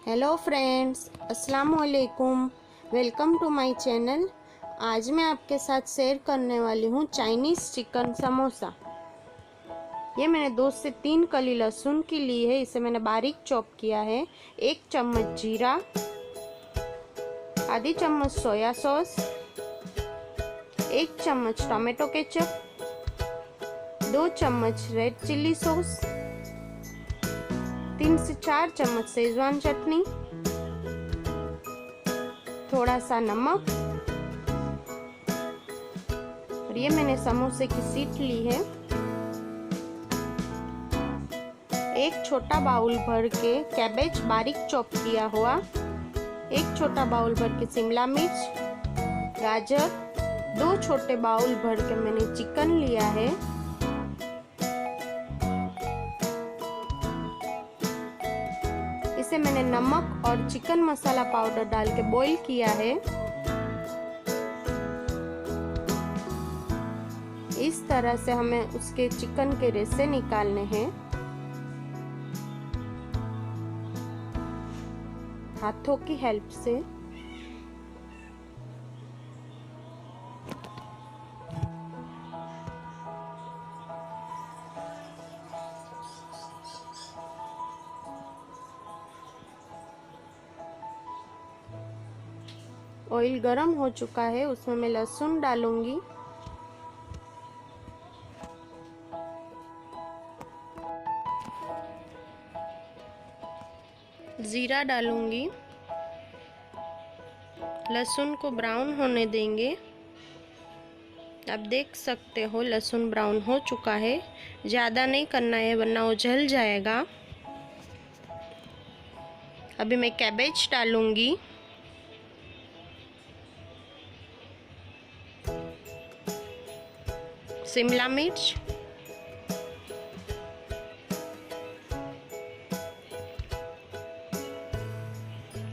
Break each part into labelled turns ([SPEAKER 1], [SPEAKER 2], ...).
[SPEAKER 1] Hello friends, अस्सलाम वालेकुम। Welcome to my channel. आज मैं आपके साथ शेयर करने वाली हूँ चाइनीज़ चिकन समोसा। ये मैंने 2 से 3 कली लहसुन की ली है। इसे मैंने बारीक चॉप किया है। 1 चम्मच जीरा, आधी चम्मच सोया सॉस, 1 चम्मच टोमेटो केचप, 2 चम्मच रेड चिल्ली सॉस, 3 से 4 चम्मच शेजवान चटनी, थोड़ा सा नमक, और ये मैंने समोसे की शीट ली है। 1 छोटा बाउल भर के कैबेज बारीक चॉप किया हुआ, 1 छोटा बाउल भर के शिमला मिर्च, गाजर, 2 छोटे बाउल भर के मैंने चिकन लिया है। इसे मैंने नमक और चिकन मसाला पाउडर डाल के बॉईल किया है। इस तरह से हमें उसके चिकन के रेशे निकालने हैं हाथों की हेल्प से। ऑयल गरम हो चुका है, उसमें मैं लहसुन डालूंगी, जीरा डालूंगी, लहसुन को ब्राउन होने देंगे। आप देख सकते हो लहसुन ब्राउन हो चुका है। ज़्यादा नहीं करना है वरना वो जल जाएगा। अभी मैं कैबेज डालूंगी, शिमला मिर्च,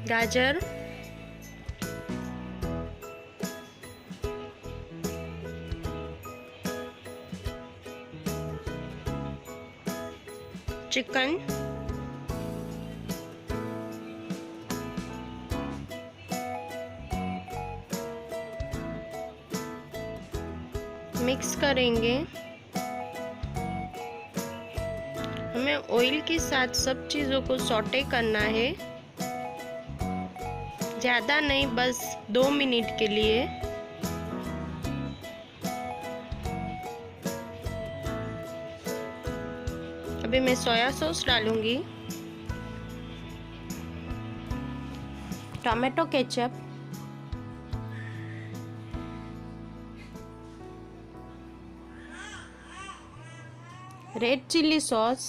[SPEAKER 1] गाजर, चिकन, मिक्स करेंगे। हमें ऑयल के साथ सब चीज़ों को सौटे करना है, ज़्यादा नहीं, बस 2 मिनट के लिए। अभी मैं सोया सॉस डालूंगी, tomato ketchup, red chilli sauce,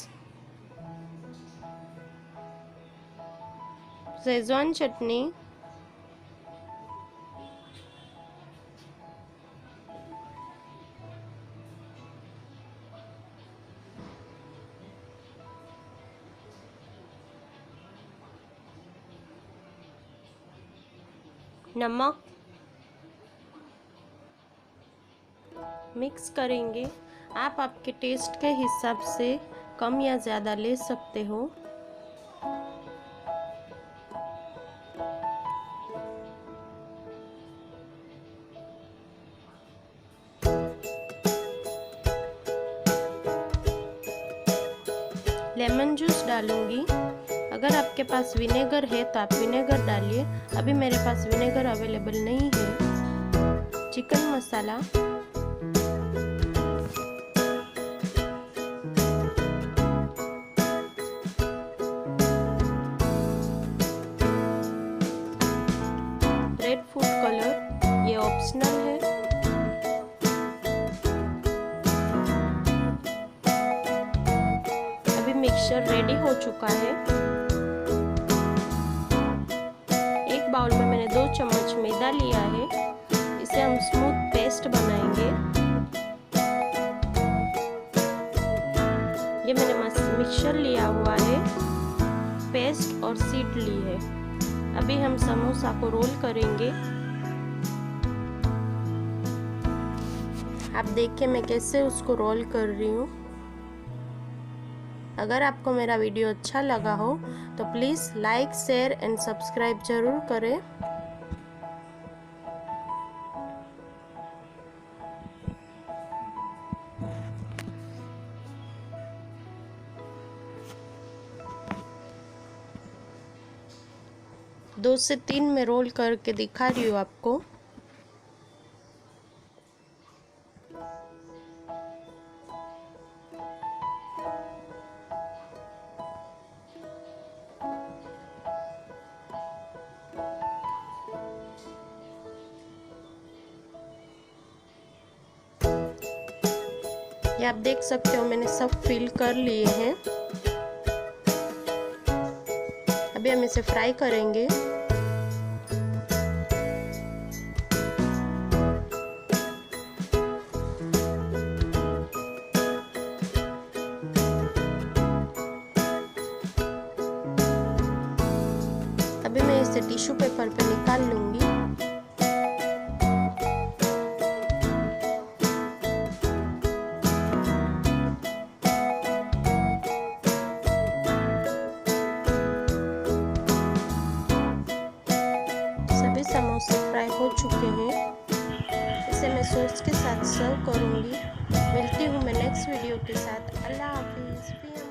[SPEAKER 1] Schezwan chutney, नमक, मिक्स करेंगे। आप आपके टेस्ट के हिसाब से कम या ज़्यादा ले सकते हो। लेमन जूस डालूंगी। अगर आपके पास विनेगर है तो आप विनेगर डालिए। अभी मेरे पास विनेगर अवेलेबल नहीं है। चिकन मसाला, रेड फूड कलर, ये ऑप्शनल है। अभी मिक्सचर रेडी हो चुका है। एक बाउल में मैंने 2 चम्मच मैदा लिया है। इसे हम स्मूथ पेस्ट बनाएंगे। ये मैंने मिक्सचर लिया हुआ है, पेस्ट और सीड ली है। अभी हम समोसा को रोल करेंगे। आप देखिए मैं कैसे उसको रोल कर रही हूँ। अगर आपको मेरा वीडियो अच्छा लगा हो तो please like, share and subscribe ज़रूर करें। दो से तीन में रोल करके दिखा रही हूँ आपको। ये आप देख सकते हो मैंने सब फिल कर लिए हैं। अभी हम इसे फ्राई करेंगे। अभी मैं इसे टिश्यू पेपर पे निकाल लूंगी। सभी समोसे फ्राई हो चुके हैं। इसे मैं सॉस के साथ सर्व करूंगी। मिलती हूँ मैं नेक्स्ट वीडियो के साथ। अल्लाह हाफिज़।